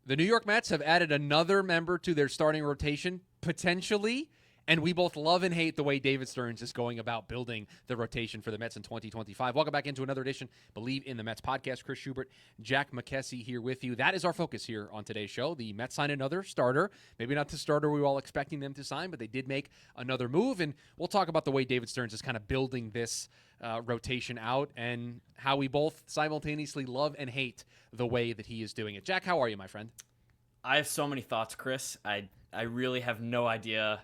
The New York Mets have added another member to their starting rotation, potentially, and we both love and hate the way David Stearns is going about building the rotation for the Mets in 2025. Welcome back into another edition, Bleav in the Mets podcast. Chris Schubert, Jack McKessie here with you. That is our focus here on today's show. The Mets signed another starter. Maybe not the starter we were all expecting them to sign, but they did make another move, and we'll talk about the way David Stearns is kind of building this rotation out and how we both simultaneously love and hate the way that he is doing it. Jack, how are you, my friend? I have so many thoughts, Chris. I really have no idea.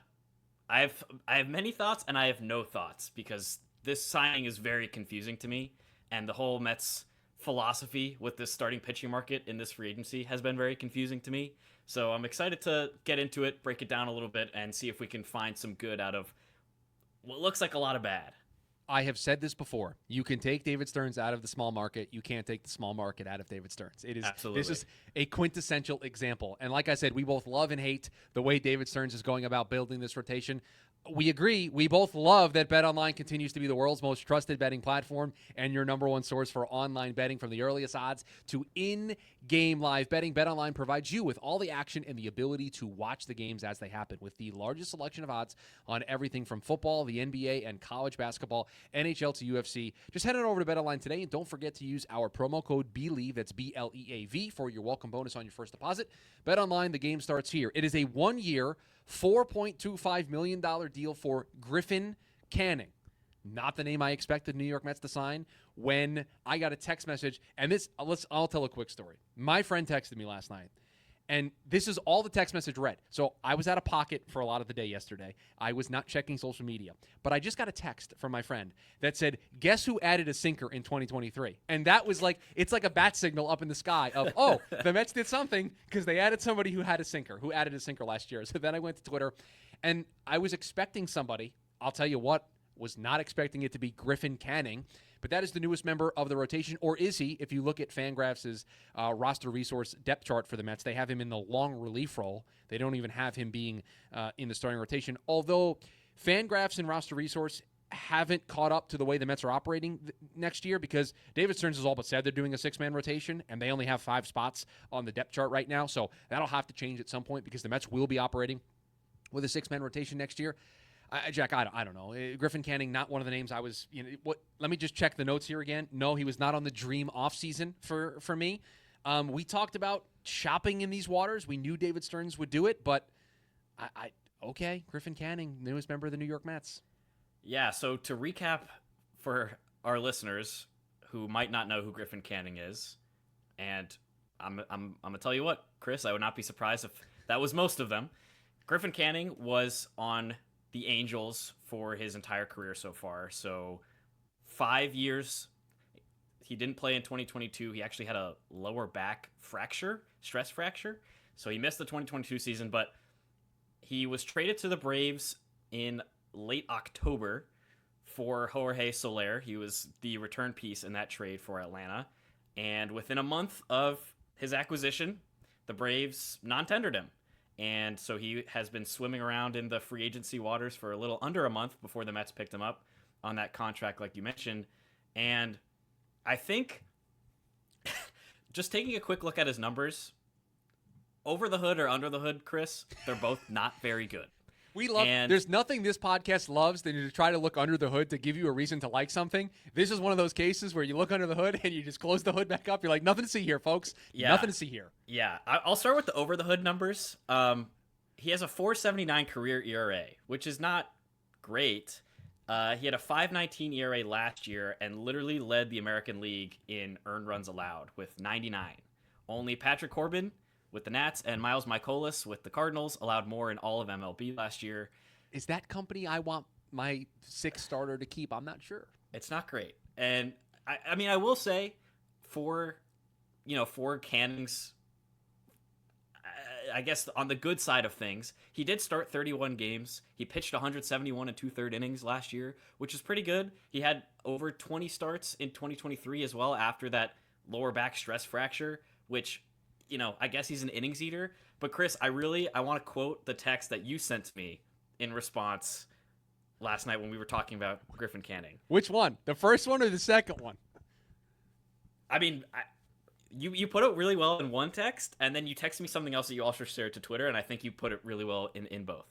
I have many thoughts and I have no thoughts because this signing is very confusing to me, and the whole Mets philosophy with this starting pitching market in this free agency has been very confusing to me. So I'm excited to get into it, break it down a little bit, and see if we can find some good out of what looks like a lot of bad. I have said this before. You can take David Stearns out of the small market. You can't take the small market out of David Stearns. It is Absolutely. This is a quintessential example. And like I said, we both love and hate the way David Stearns is going about building this rotation. We agree. We both love that BetOnline continues to be the world's most trusted betting platform and your number one source for online betting, from the earliest odds to in-game live betting. BetOnline provides you with all the action and the ability to watch the games as they happen, with the largest selection of odds on everything from football, the NBA, and college basketball, NHL to UFC. Just head on over to BetOnline today, and don't forget to use our promo code Bleav, that's B-L-E-A-V, for your welcome bonus on your first deposit. BetOnline, the game starts here. It is a one-year, $4.25 million deal for Griffin Canning. Not the name I expected New York Mets to sign. When I got a text message, and I'll tell a quick story. My friend texted me last night, and this is all the text message read. So I was out of pocket for a lot of the day yesterday. I was not checking social media. But I just got a text from my friend that said, guess who added a sinker in 2023? And that was like, it's like a bat signal up in the sky of, oh, the Mets did something because they added somebody who added a sinker last year. So then I went to Twitter, and I was expecting somebody. I'll tell you what, was not expecting it to be Griffin Canning. But that is the newest member of the rotation, or is he? If you look at Fangraphs' roster resource depth chart for the Mets, they have him in the long relief role. They don't even have him being in the starting rotation. Although Fangraphs and roster resource haven't caught up to the way the Mets are operating next year, because David Stearns has all but said they're doing a six-man rotation, and they only have 5 spots on the depth chart right now. So that'll have to change at some point, because the Mets will be operating with a six-man rotation next year. Jack, I don't know. Griffin Canning, not one of the names I was. Let me just check the notes here again. No, he was not on the dream offseason for me. We talked about shopping in these waters. We knew David Stearns would do it, but okay, Griffin Canning, newest member of the New York Mets. Yeah. So to recap for our listeners who might not know who Griffin Canning is, and I'm gonna tell you what, Chris, I would not be surprised if that was most of them. Griffin Canning was on the Angels for his entire career so far. So 5 years. He didn't play in 2022. He actually had a lower back stress fracture. So he missed the 2022 season, but he was traded to the Braves in late October for Jorge Soler. He was the return piece in that trade for Atlanta. And within a month of his acquisition, the Braves non-tendered him. And so he has been swimming around in the free agency waters for a little under a month before the Mets picked him up on that contract, like you mentioned. And I think just taking a quick look at his numbers, over the hood or under the hood, Chris, they're both not very good. There's nothing this podcast loves than to try to look under the hood to give you a reason to like something. This is one of those cases where you look under the hood and you just close the hood back up. You're like, nothing to see here, folks. Yeah. Nothing to see here. Yeah. I'll start with the over the hood numbers. He has a 4.79 career ERA, which is not great. He had a 5.19 ERA last year and literally led the American League in earned runs allowed with 99. Only Patrick Corbin with the Nats and Miles Mikolas with the Cardinals allowed more in all of MLB last year. Is that company I want my sixth starter to keep? I'm not sure. It's not great. And I mean, I will say for Canning's, I guess on the good side of things, he did start 31 games. He pitched 171 and 2/3 innings last year, which is pretty good. He had over 20 starts in 2023 as well after that lower back stress fracture, which, I guess he's an innings eater. But Chris, I want to quote the text that you sent me in response last night when we were talking about Griffin Canning. Which one? The first one or the second one? I mean, You put it really well in one text, and then you text me something else that you also shared to Twitter, and I think you put it really well in both.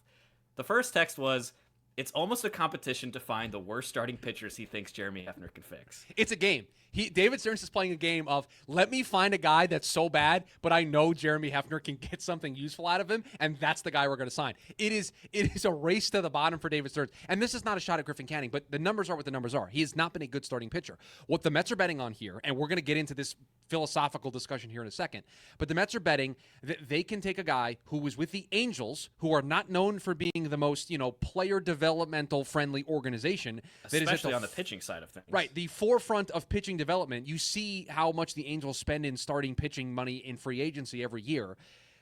The first text was, it's almost a competition to find the worst starting pitchers he thinks Jeremy Hefner can fix. It's a game. David Stearns is playing a game of, let me find a guy that's so bad, but I know Jeremy Hefner can get something useful out of him, and that's the guy we're going to sign. It is a race to the bottom for David Stearns. And this is not a shot at Griffin Canning, but the numbers are what the numbers are. He has not been a good starting pitcher. What the Mets are betting on here, and we're going to get into this philosophical discussion here in a second, but the Mets are betting that they can take a guy who was with the Angels, who are not known for being the most, player developmental friendly organization. Especially on the pitching side of things. Right, the forefront of pitching development. You see how much the Angels spend in starting pitching money in free agency every year,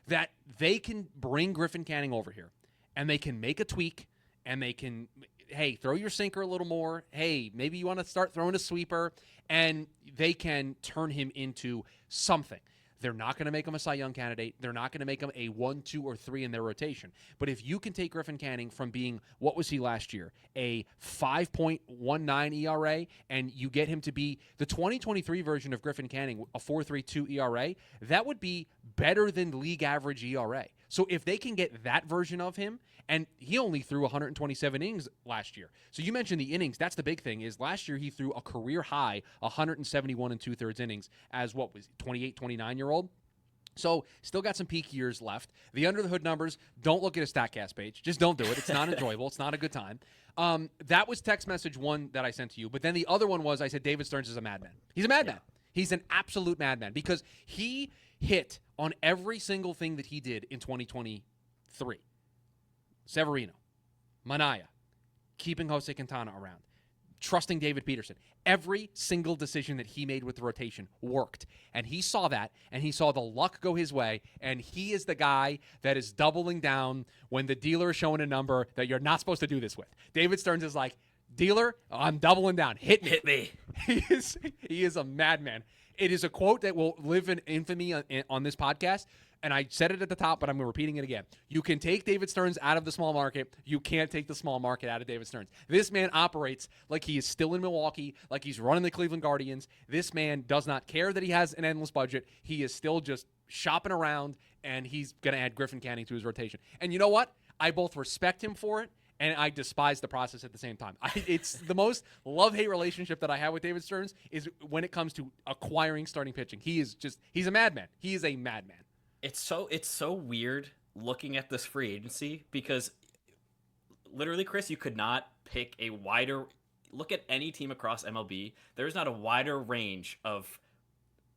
that they can bring Griffin Canning over here, and they can make a tweak, and they can, hey, throw your sinker a little more. Hey, maybe you want to start throwing a sweeper, and they can turn him into something. They're not going to make him a Cy Young candidate. They're not going to make him a 1, 2, or 3 in their rotation. But if you can take Griffin Canning from being, what was he last year, a 5.19 ERA, and you get him to be the 2023 version of Griffin Canning, a 4.32 ERA, that would be better than league average ERA. So if they can get that version of him, and he only threw 127 innings last year. So you mentioned the innings. That's the big thing, is last year he threw a career high 171 and 2/3 innings as, 28, 29-year-old. So still got some peak years left. The under the hood numbers, don't look at a StatCast page. Just don't do it. It's not enjoyable. It's not a good time. That was text message one that I sent to you. But then the other one was, I said, David Stearns is a madman. He's a madman. Yeah. He's an absolute madman, because he hit on every single thing that he did in 2023. Severino, Manaya, keeping Jose Quintana around, trusting David Peterson. Every single decision that he made with the rotation worked. And he saw that, and he saw the luck go his way, and he is the guy that is doubling down when the dealer is showing a number that you're not supposed to do this with. David Stearns is like, dealer, I'm doubling down. Hit me. Hit me. He is a madman. It is a quote that will live in infamy on this podcast. And I said it at the top, but I'm repeating it again. You can take David Stearns out of the small market. You can't take the small market out of David Stearns. This man operates like he is still in Milwaukee, like he's running the Cleveland Guardians. This man does not care that he has an endless budget. He is still just shopping around, and he's going to add Griffin Canning to his rotation. And you know what? I both respect him for it, and I despise the process at the same time. It's the most love-hate relationship that I have with David Stearns is when it comes to acquiring starting pitching. He's a madman. He is a madman. It's so weird looking at this free agency, because literally, Chris, you could not pick a wider look at any team across MLB. There's not a wider range of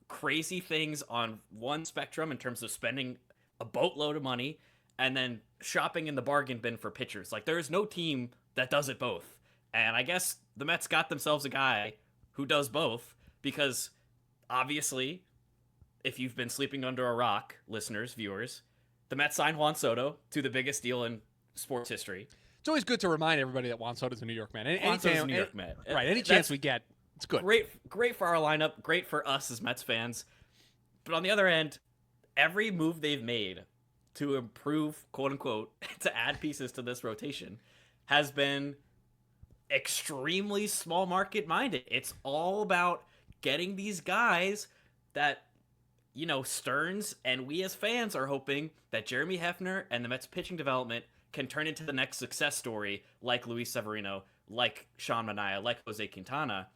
crazy things on one spectrum in terms of spending a boatload of money and then shopping in the bargain bin for pitchers. Like, there is no team that does it both. And I guess the Mets got themselves a guy who does both, because obviously, if you've been sleeping under a rock, listeners, viewers, the Mets signed Juan Soto to the biggest deal in sports history. It's always good to remind everybody that Juan Soto's a New York man. Juan Soto's a New York man. Right, any chance we get, it's good. Great for our lineup, great for us as Mets fans. But on the other end, every move they've made to improve, quote-unquote, to add pieces to this rotation has been extremely small market minded. It's all about getting these guys that, Stearns and we as fans are hoping that Jeremy Hefner and the Mets pitching development can turn into the next success story, like Luis Severino, like Sean Manaea, like Jose Quintana.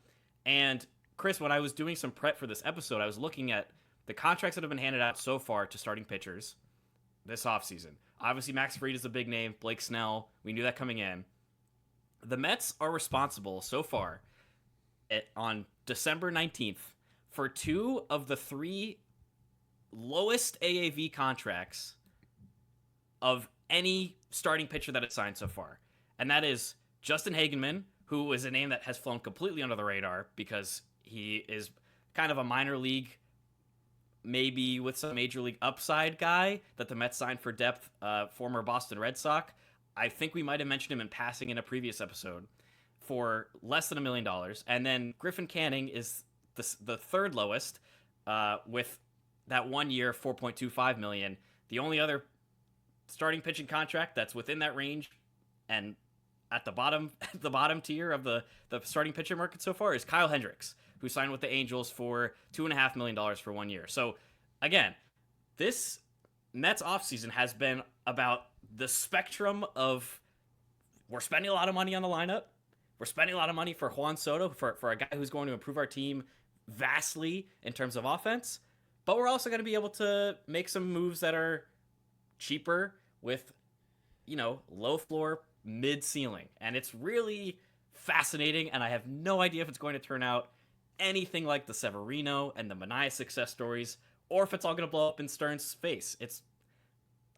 And Chris, when I was doing some prep for this episode, I was looking at the contracts that have been handed out so far to starting pitchers this offseason. Obviously, Max Fried is a big name. Blake Snell, we knew that coming in. The Mets are responsible so far on December 19th for 2 of the 3 lowest AAV contracts of any starting pitcher that is signed so far. And that is Justin Hagenman, who is a name that has flown completely under the radar because he is kind of a minor league, maybe with some major league upside guy that the Mets signed for depth, former Boston Red Sox. I think we might have mentioned him in passing in a previous episode for less than $1 million. And then Griffin Canning is the third lowest with that 1 year, $4.25 million. The only other starting pitching contract that's within that range and at the bottom at the bottom tier of the starting pitcher market so far is Kyle Hendricks, who signed with the Angels for $2.5 million for 1 year. So again, this Mets offseason has been about the spectrum of we're spending a lot of money on the lineup. We're spending a lot of money for Juan Soto, for a guy who's going to improve our team vastly in terms of offense. But we're also going to be able to make some moves that are cheaper with, low floor, mid ceiling. And it's really fascinating. And I have no idea if it's going to turn out anything like the Severino and the Manaea success stories, or if it's all going to blow up in Stearns' face.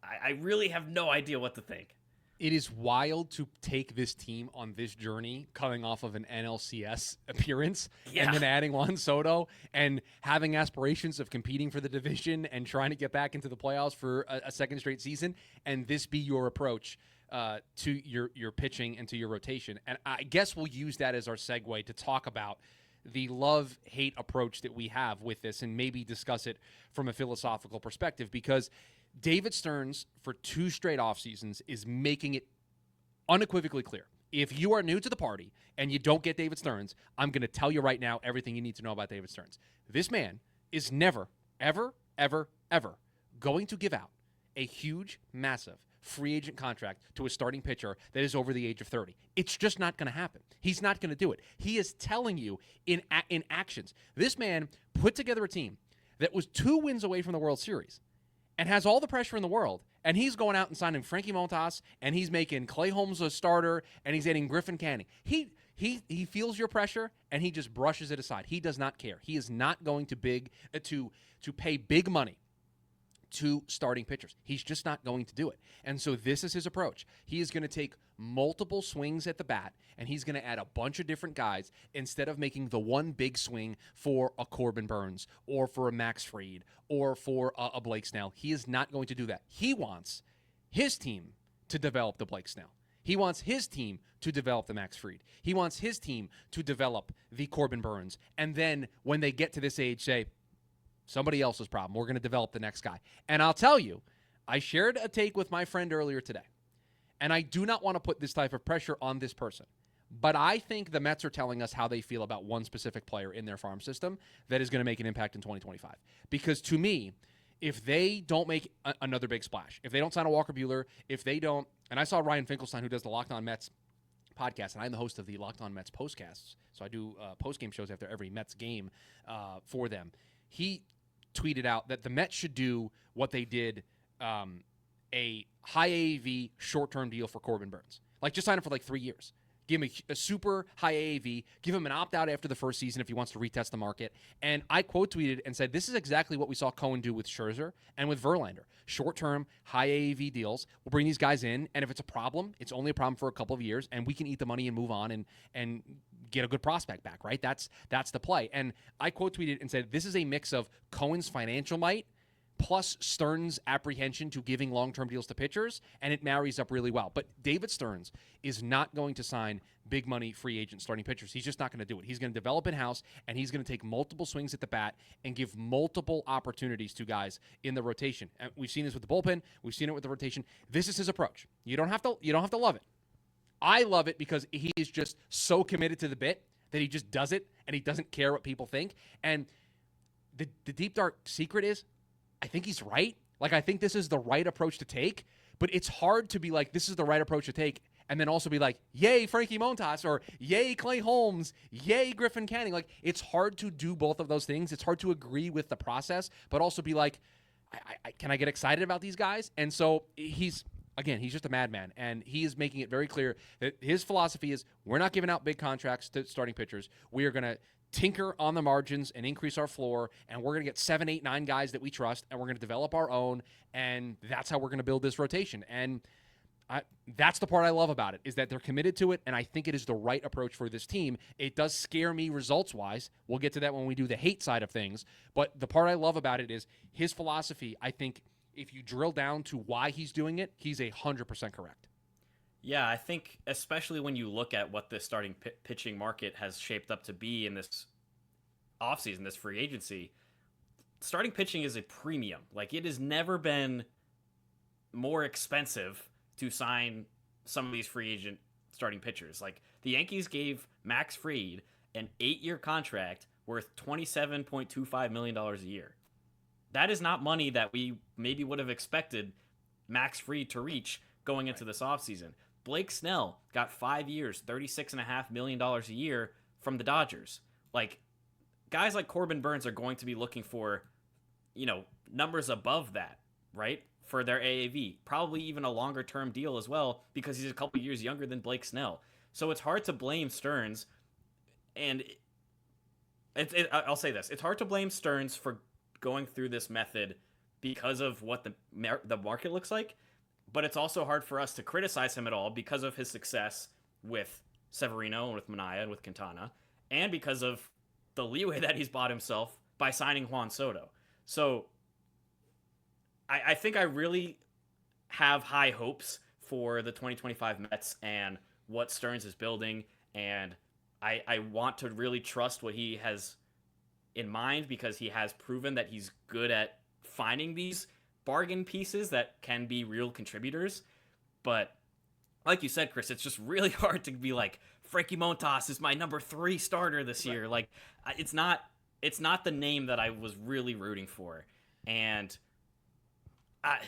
I really have no idea what to think. It is wild to take this team on this journey coming off of an NLCS appearance and then adding Juan Soto and having aspirations of competing for the division and trying to get back into the playoffs for a second straight season, and this be your approach to your pitching and to your rotation. And I guess we'll use that as our segue to talk about the love-hate approach that we have with this and maybe discuss it from a philosophical perspective, because David Stearns, for 2 straight off seasons, is making it unequivocally clear. If you are new to the party and you don't get David Stearns, I'm going to tell you right now everything you need to know about David Stearns. This man is never, ever, ever, ever going to give out a huge, massive free agent contract to a starting pitcher that is over the age of 30. It's just not going to happen. He's not going to do it. He is telling you in actions. This man put together a team that was 2 wins away from the World Series and has all the pressure in the world, and he's going out and signing Frankie Montas, and he's making Clay Holmes a starter, and he's adding Griffin Canning. He feels your pressure, and he just brushes it aside. He does not care. He is not going to pay big money to starting pitchers. He's just not going to do it. And so this is his approach. He is going to take multiple swings at the bat, and he's going to add a bunch of different guys instead of making the one big swing for a Corbin Burns or for a Max Fried or for a Blake Snell. He is not going to do that. He wants his team to develop the Blake Snell. He wants his team to develop the Max Fried. He wants his team to develop the Corbin Burns. And then when they get to this age, say, somebody else's problem. We're going to develop the next guy. And I'll tell you, I shared a take with my friend earlier today, and I do not want to put this type of pressure on this person, but I think the Mets are telling us how they feel about one specific player in their farm system that is going to make an impact in 2025. Because to me, if they don't make another big splash, if they don't sign a Walker Buehler, if they don't, and I saw Ryan Finkelstein, who does the Locked On Mets podcast, and I'm the host of the Locked On Mets postcasts, so I do post-game shows after every Mets game for them. He tweeted out that the Mets should do what they did, a high AAV short-term deal for Corbin Burns. Like, just sign him for 3 years. Give him a super high AAV. Give him an opt-out after the first season if he wants to retest the market. And I quote tweeted and said, this is exactly what we saw Cohen do with Scherzer and with Verlander. Short-term, high AAV deals. We'll bring these guys in, and if it's a problem, it's only a problem for a couple of years, and we can eat the money and move on and get a good prospect back, right? That's the play. And I quote tweeted and said, this is a mix of Cohen's financial might plus Stearns' apprehension to giving long-term deals to pitchers, and it marries up really well. But David Stearns is not going to sign big money free agent starting pitchers. He's just not going to do it. He's going to develop in-house, and he's going to take multiple swings at the bat and give multiple opportunities to guys in the rotation. And we've seen this with the bullpen. We've seen it with the rotation. This is his approach. You don't have to love it. I love it because he is just so committed to the bit that he just does it, and he doesn't care what people think. And the deep, dark secret is, I think he's right. I think this is the right approach to take, but it's hard to be like, this is the right approach to take, and then also be like, yay, Frankie Montas, or yay, Clay Holmes, yay, Griffin Canning. It's hard to do both of those things. It's hard to agree with the process, but also be like, can I get excited about these guys? And so he's just a madman, and he is making it very clear that his philosophy is, we're not giving out big contracts to starting pitchers. We are going to tinker on the margins and increase our floor, and we're going to get 7, 8, 9 guys that we trust, and we're going to develop our own, and that's how we're going to build this rotation. And that's the part I love about it, is that they're committed to it, and I think it is the right approach for this team. It does scare me results-wise. We'll get to that when we do the hate side of things, but the part I love about it is his philosophy. I think if you drill down to why he's doing it, he's 100% correct. Yeah, I think especially when you look at what the starting pitching market has shaped up to be in this offseason, this free agency, starting pitching is a premium. It has never been more expensive to sign some of these free agent starting pitchers. Like, the Yankees gave Max Fried an 8-year contract worth $27.25 million a year. That is not money that we maybe would have expected Max Fried to reach going into this offseason. Blake Snell got 5 years, $36.5 million a year from the Dodgers. Like, guys like Corbin Burns are going to be looking for, numbers above that, right? For their AAV. Probably even a longer term deal as well, because he's a couple years younger than Blake Snell. So it's hard to blame Stearns, and I'll say this. It's hard to blame Stearns for going through this method because of what the market looks like, but it's also hard for us to criticize him at all because of his success with Severino and with Manaea and with Quintana, and because of the leeway that he's bought himself by signing Juan Soto. So I think I really have high hopes for the 2025 Mets and what Stearns is building, and I want to really trust what he has in mind, because he has proven that he's good at finding these bargain pieces that can be real contributors. But like you said, Chris, it's just really hard to be like, Frankie Montas is my number 3 starter this year. Like, it's not the name that I was really rooting for. And I'm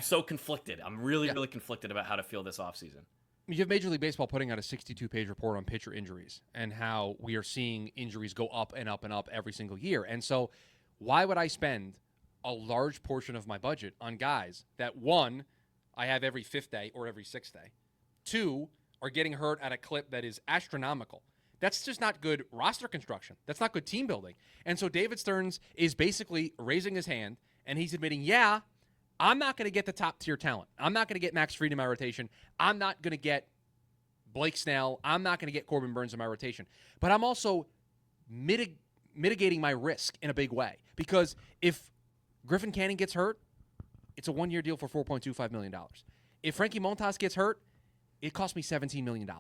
so conflicted. I'm really conflicted about how to feel this offseason. You have Major League Baseball putting out a 62-page report on pitcher injuries and how we are seeing injuries go up and up and up every single year. And so why would I spend a large portion of my budget on guys that, 1, I have every 5th day or every 6th day, 2, are getting hurt at a clip that is astronomical? That's just not good roster construction. That's not good team building. And so David Stearns is basically raising his hand, and he's admitting, I'm not going to get the top-tier talent. I'm not going to get Max Fried in my rotation. I'm not going to get Blake Snell. I'm not going to get Corbin Burns in my rotation. But I'm also mitigating my risk in a big way. Because if Griffin Canning gets hurt, it's a 1-year deal for $4.25 million. If Frankie Montas gets hurt, it costs me $17 million.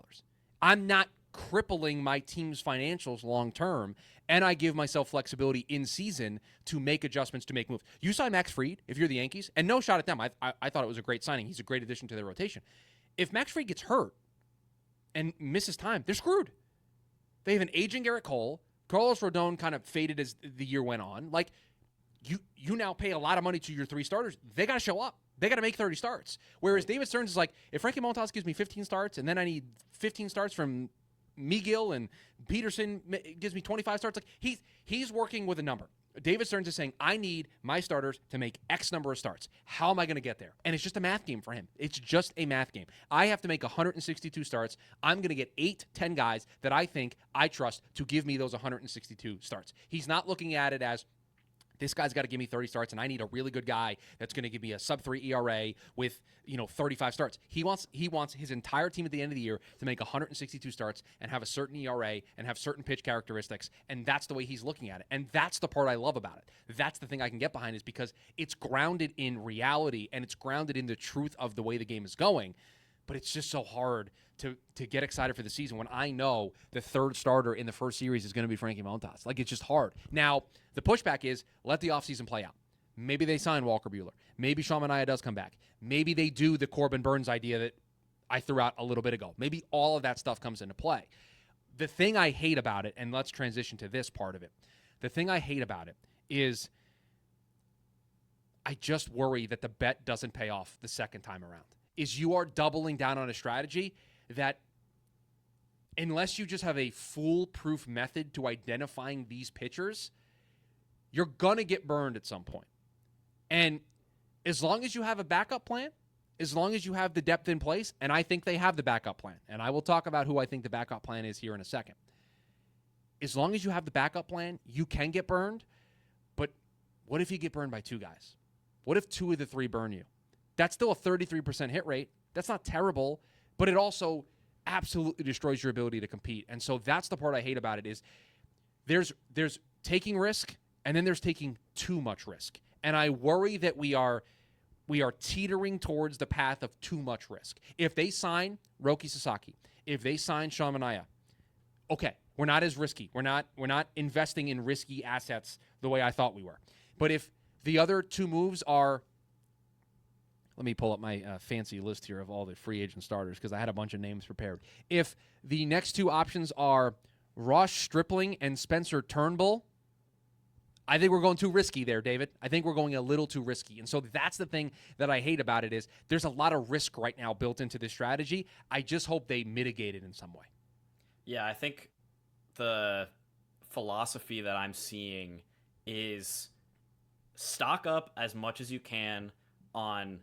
I'm not crippling my team's financials long-term, and I give myself flexibility in season to make adjustments, to make moves. You sign Max Fried if you're the Yankees, and no shot at them. I thought it was a great signing. He's a great addition to their rotation. If Max Fried gets hurt and misses time, they're screwed. They have an aging Garrett Cole. Carlos Rodon kind of faded as the year went on. Like, you now pay a lot of money to your 3 starters. They got to show up. They got to make 30 starts. Whereas David Stearns is like, if Frankie Montas gives me 15 starts, and then I need 15 starts from Miguel, and Peterson gives me 25 starts. Like, he's working with a number. David Stearns is saying, I need my starters to make X number of starts. How am I going to get there? And it's just a math game for him. It's just a math game. I have to make 162 starts. I'm going to get 8-10 guys that I think I trust to give me those 162 starts. He's not looking at it as, this guy's got to give me 30 starts, and I need a really good guy that's going to give me a sub-3 ERA with 35 starts. He wants his entire team at the end of the year to make 162 starts and have a certain ERA and have certain pitch characteristics, and that's the way he's looking at it. And that's the part I love about it. That's the thing I can get behind, is because it's grounded in reality and it's grounded in the truth of the way the game is going. But it's just so hard to get excited for the season when I know the 3rd starter in the first series is going to be Frankie Montas. Like, it's just hard. Now, the pushback is, let the offseason play out. Maybe they sign Walker Buehler. Maybe Sean Manaea does come back. Maybe they do the Corbin Burns idea that I threw out a little bit ago. Maybe all of that stuff comes into play. The thing I hate about it, and let's transition to this part of it. The thing I hate about it is I just worry that the bet doesn't pay off the second time around. Is you are doubling down on a strategy that, unless you just have a foolproof method to identifying these pitchers, you're going to get burned at some point. And as long as you have a backup plan, as long as you have the depth in place, and I think they have the backup plan, and I will talk about who I think the backup plan is here in a second. As long as you have the backup plan, you can get burned, but what if you get burned by 2 guys? What if 2 of the 3 burn you? That's still a 33% hit rate. That's not terrible, but it also absolutely destroys your ability to compete. And so that's the part I hate about it, is there's taking risk, and then there's taking too much risk. And I worry that we are teetering towards the path of too much risk. If they sign Roki Sasaki, if they sign Sean Manaea, okay, we're not as risky. We're not investing in risky assets the way I thought we were. But if the other 2 moves are Let me pull up my fancy list here of all the free agent starters because I had a bunch of names prepared. If the next two options are Ross Stripling and Spencer Turnbull, I think we're going too risky there, David. I think we're going a little too risky. And so that's the thing that I hate about it is there's a lot of risk right now built into this strategy. I just hope they mitigate it in some way. Yeah, I think the philosophy that I'm seeing is stock up as much as you can on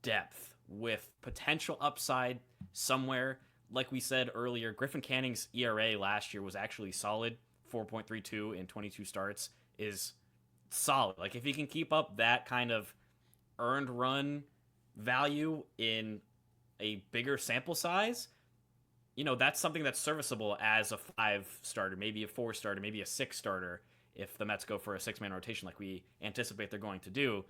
depth with potential upside somewhere. Like we said earlier, Griffin Canning's ERA last year was actually solid. 4.32 in 22 starts is solid. Like if he can keep up that kind of earned run value in a bigger sample size, that's something that's serviceable as a 5 starter, maybe a 4 starter, maybe a 6 starter if the Mets go for a 6-man rotation like we anticipate they're going to do.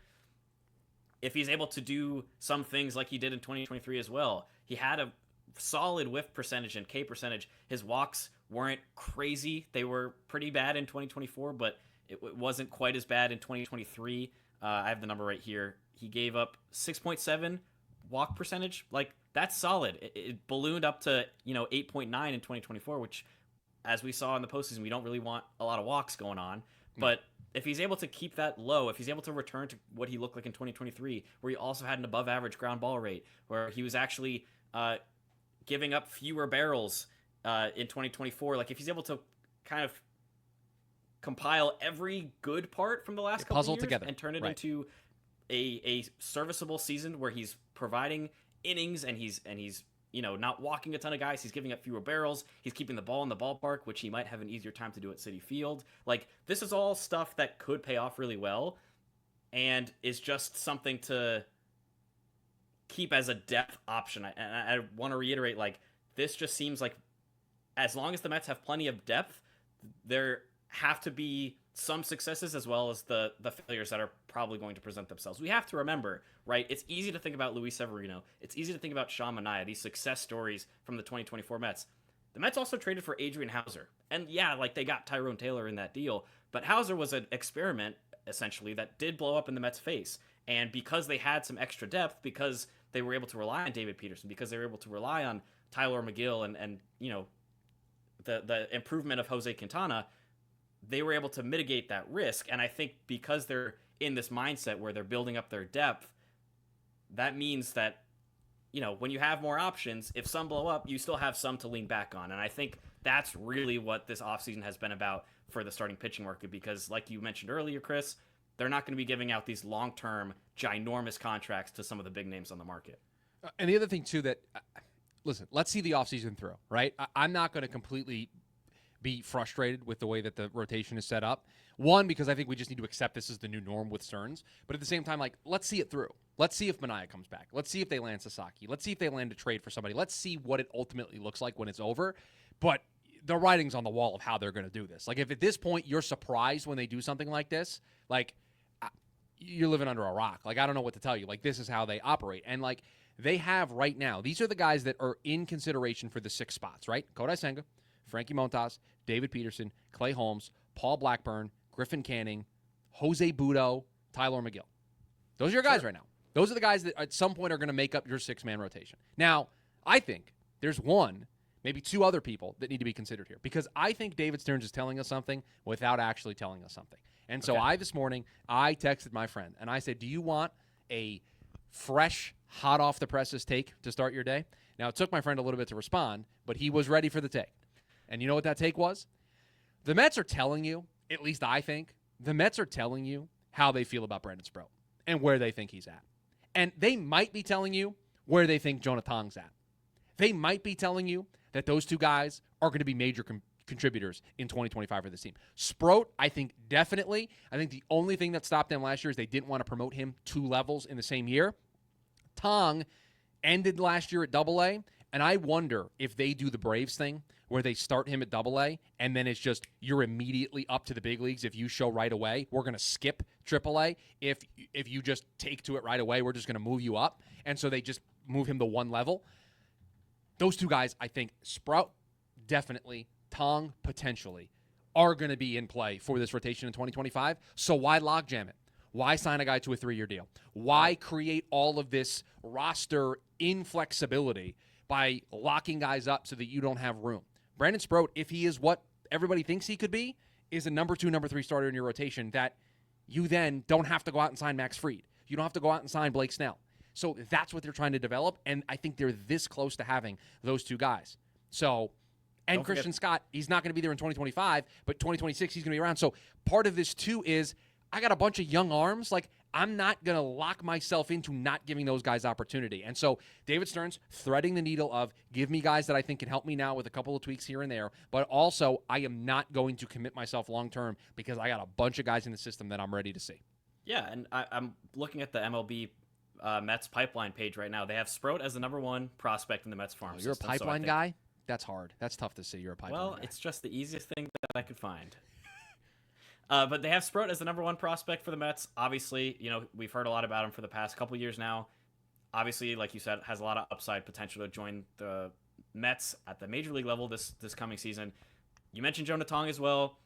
If he's able to do some things like he did in 2023 as well, he had a solid whiff percentage and K percentage. His walks weren't crazy. They were pretty bad in 2024, but it wasn't quite as bad in 2023. I have the number right here. He gave up 6.7 walk percentage. Like, that's solid. It ballooned up to 8.9 in 2024, which, as we saw in the postseason, we don't really want a lot of walks going on. But if he's able to keep that low, if he's able to return to what he looked like in 2023, where he also had an above average ground ball rate, where he was actually giving up fewer barrels in 2024, like if he's able to kind of compile every good part from the last couple of years together and turn it into a serviceable season where he's providing innings and he's not walking a ton of guys, he's giving up fewer barrels, he's keeping the ball in the ballpark, which he might have an easier time to do at Citi Field. Like, this is all stuff that could pay off really well and is just something to keep as a depth option. I want to reiterate, like, this just seems like as long as the Mets have plenty of depth, there have to be some successes as well as the failures that are probably going to present themselves. We have to remember, right? It's easy to think about Luis Severino. It's easy to think about Sean Manaea, these success stories from the 2024 Mets. The Mets also traded for Adrian Hauser. And yeah, like, they got Tyrone Taylor in that deal, but Hauser was an experiment, essentially, that did blow up in the Mets' face. And because they had some extra depth, because they were able to rely on David Peterson, because they were able to rely on Tyler McGill and the improvement of Jose Quintana, they were able to mitigate that risk. And I think because they're in this mindset where they're building up their depth, that means that, when you have more options, if some blow up, you still have some to lean back on. And I think that's really what this offseason has been about for the starting pitching market, because like you mentioned earlier, Chris, they're not going to be giving out these long-term, ginormous contracts to some of the big names on the market. And the other thing, too, that, listen, let's see the offseason through, right? I'm not going to completely be frustrated with the way that the rotation is set up. One, because I think we just need to accept this is the new norm with Stearns. But at the same time, like, let's see it through. Let's see if Manaea comes back. Let's see if they land Sasaki. Let's see if they land a trade for somebody. Let's see what it ultimately looks like when it's over. But the writing's on the wall of how they're going to do this. Like, if at this point you're surprised when they do something like this, like, you're living under a rock. Like, I don't know what to tell you. Like, this is how they operate. And, like, they have right now, these are the guys that are in consideration for the 6 spots, right? Kodai Senga, Frankie Montas, David Peterson, Clay Holmes, Paul Blackburn, Griffin Canning, Jose Budo, Tyler McGill. Those are your guys right now. Those are the guys that at some point are going to make up your 6-man rotation. Now, I think there's one, maybe 2 other people that need to be considered here, because I think David Stearns is telling us something without actually telling us something. And so this morning, I texted my friend, and I said, do you want a fresh, hot off the presses take to start your day? Now, it took my friend a little bit to respond, but he was ready for the take. And you know what that take was? The Mets are telling you, at least I think, the Mets are telling you how they feel about Brandon Sproat and where they think he's at. And they might be telling you where they think Jonah Tong's at. They might be telling you that those 2 guys are going to be major contributors in 2025 for this team. Sproat, I think definitely. I think the only thing that stopped them last year is they didn't want to promote him 2 levels in the same year. Tong ended last year at AA, and I wonder if they do the Braves thing where they start him at AA, and then it's just you're immediately up to the big leagues if you show right away. We're going to skip AAA. If you just take to it right away, we're just going to move you up. And so they just move him to 1 level. Those 2 guys, I think, Sprout definitely, Tong potentially, are going to be in play for this rotation in 2025. So why logjam it? Why sign a guy to a 3-year deal? Why create all of this roster inflexibility by locking guys up so that you don't have room? Brandon Sproat, if he is what everybody thinks he could be, is a number 2, number 3 starter in your rotation that you then don't have to go out and sign Max Fried. You don't have to go out and sign Blake Snell. So that's what they're trying to develop, and I think they're this close to having those 2 guys. So, and Christian Scott, he's not going to be there in 2025, but 2026 he's going to be around. So part of this too is I got a bunch of young arms. Like, I'm not going to lock myself into not giving those guys opportunity. And so David Stearns threading the needle of give me guys that I think can help me now with a couple of tweaks here and there, but also I am not going to commit myself long-term because I got a bunch of guys in the system that I'm ready to see. Yeah, and I'm looking at the MLB Mets pipeline page right now. They have Sproat as the number 1 prospect in the Mets farm system. You're a pipeline guy? That's hard. That's tough to see. You're a pipeline guy. Well, it's just the easiest thing that I could find. But they have Sproat as the number 1 prospect for the Mets. Obviously, we've heard a lot about him for the past couple years now. Obviously, like you said, has a lot of upside potential to join the Mets at the major league level this coming season. You mentioned Jonah Tong as well.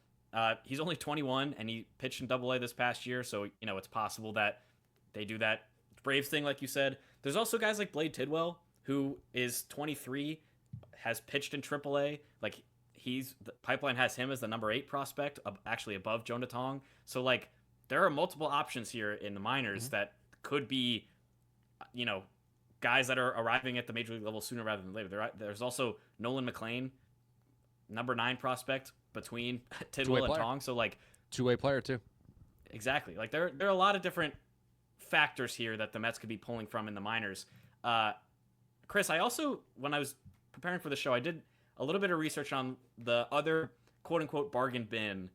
He's only 21, and he pitched in AA this past year, so it's possible that they do that Braves thing, like you said. There's also guys like Blade Tidwell, who is 23, has pitched in AAA. Like, the pipeline has him as the number 8 prospect, actually above Jonah Tong. So, like, there are multiple options here in the minors that could be, guys that are arriving at the major league level sooner rather than later. There's also Nolan McLean, number 9 prospect between Tidwell and Tong. So, like, 2-way player too. Exactly. Like, there are a lot of different factors here that the Mets could be pulling from in the minors. Chris, I also, when I was preparing for the show, I did a little bit of research on the other quote-unquote bargain bin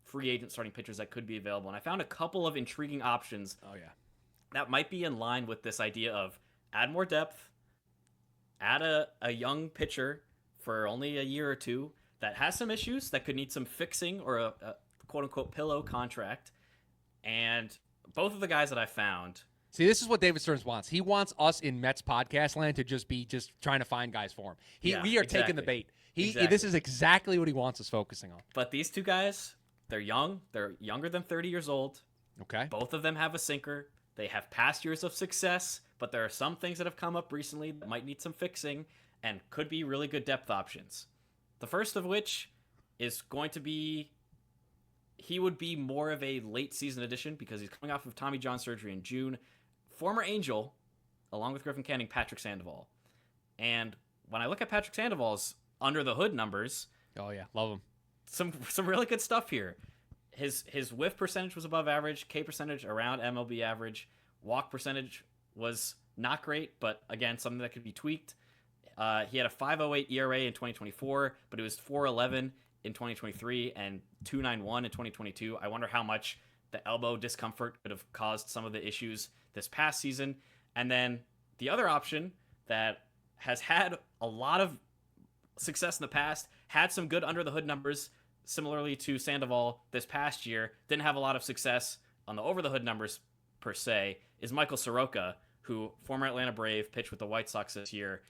free agent starting pitchers that could be available, and I found a couple of intriguing options that might be in line with this idea of add more depth, add a young pitcher for only a year or 2 that has some issues that could need some fixing or a quote-unquote pillow contract, and both of the guys that I found. See, this is what David Stearns wants. He wants us in Mets podcast land to just be trying to find guys for him. We are taking the bait. This is exactly what he wants us focusing on. But these 2 guys, they're young. They're younger than 30 years old. Okay. Both of them have a sinker. They have past years of success, but there are some things that have come up recently that might need some fixing and could be really good depth options. The first of which is going to be, he would be more of a late season addition because he's coming off of Tommy John surgery in June. Former Angel, along with Griffin Canning, Patrick Sandoval. And when I look at Patrick Sandoval's under the hood numbers, oh yeah, love him. Some really good stuff here. His whiff percentage was above average, K percentage around MLB average, walk percentage was not great, but again, something that could be tweaked. He had a 5.08 ERA in 2024, but it was 4.11 in 2023 and 2.91 in 2022. I wonder how much the elbow discomfort could have caused some of the issues this past season. And then the other option that has had a lot of success in the past, had some good under the hood numbers, similarly to Sandoval this past year, didn't have a lot of success on the over the hood numbers per se, is Michael Soroka, who former Atlanta Brave, pitched with the White Sox this year.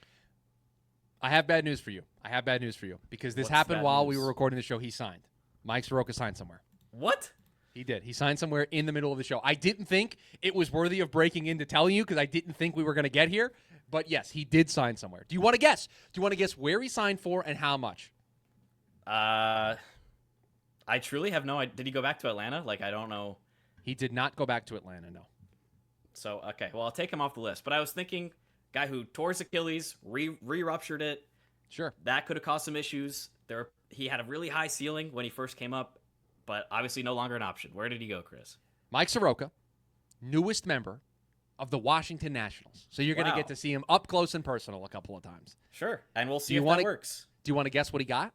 I have bad news for you. Because this happened while we were recording the show. He signed. Mike Soroka signed somewhere. What? He did. He signed somewhere in the middle of the show. I didn't think it was worthy of breaking in to tell you because I didn't think we were going to get here. But yes, he did sign somewhere. Do you want to guess? Do you want to guess where he signed for and how much? I truly have no idea. Did he go back to Atlanta? Like, I don't know. He did not go back to Atlanta, no. So, okay. Well, I'll take him off the list. But I was thinking, guy who tore his Achilles, re-ruptured it. Sure. That could have caused some issues. He had a really high ceiling when he first came up, but obviously no longer an option. Where did he go, Chris? Mike Soroka, newest member of the Washington Nationals. So you're going to get to see him up close and personal a couple of times. Sure. And we'll see if that works. Do you want to guess what he got?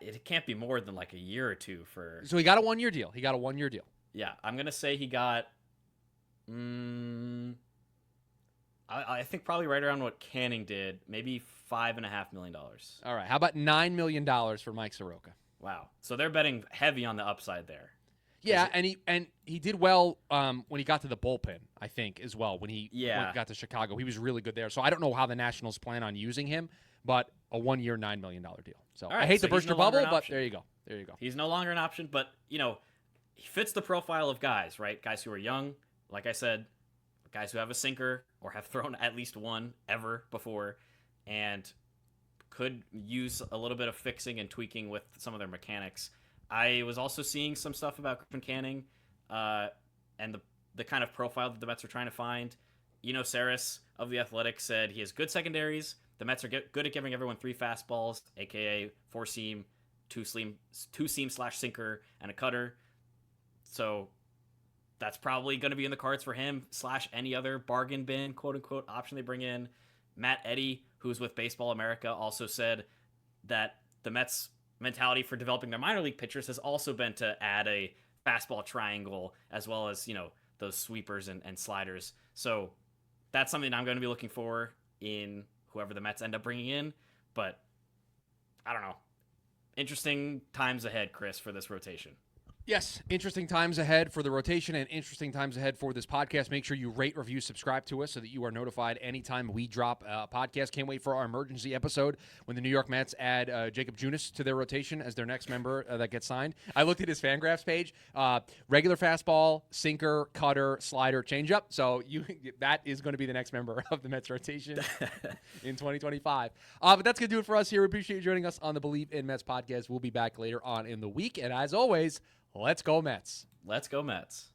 It can't be more than like a year or 2 for... So he got a 1-year deal. Yeah. I'm going to say he got... I think probably right around what Canning did, maybe $5.5 million. All right. How about $9 million for Mike Soroka? Wow. So they're betting heavy on the upside there. Yeah, and he did well when he got to the bullpen, I think, as well. When he got to Chicago, he was really good there. So I don't know how the Nationals plan on using him, but a 1-year, $9 million deal. So I hate to burst your bubble, but there you go. He's no longer an option, but he fits the profile of guys, right? Guys who are young, like I said, guys who have a sinker or have thrown at least one ever before, and could use a little bit of fixing and tweaking with some of their mechanics. I was also seeing some stuff about Griffin Canning and the kind of profile that the Mets are trying to find. Saris of The Athletic said he has good secondaries. The Mets are good at giving everyone 3 fastballs, aka 4-seam, 2-seam/sinker, and a cutter. So that's probably going to be in the cards for him / any other bargain bin, quote unquote, option they bring in. Matt Eddy, who's with Baseball America, also said that the Mets' mentality for developing their minor league pitchers has also been to add a fastball triangle as well as, those sweepers and sliders. So that's something I'm going to be looking for in whoever the Mets end up bringing in. But I don't know. Interesting times ahead, Chris, for this rotation. Yes, interesting times ahead for the rotation and interesting times ahead for this podcast. Make sure you rate, review, subscribe to us so that you are notified anytime we drop a podcast. Can't wait for our emergency episode when the New York Mets add Jacob Junis to their rotation as their next member that gets signed. I looked at his Fangraphs page. Regular fastball, sinker, cutter, slider, changeup. So that is going to be the next member of the Mets rotation in 2025. But that's going to do it for us here. We appreciate you joining us on the Bleav in Mets podcast. We'll be back later on in the week. And as always, let's go Mets. Let's go Mets.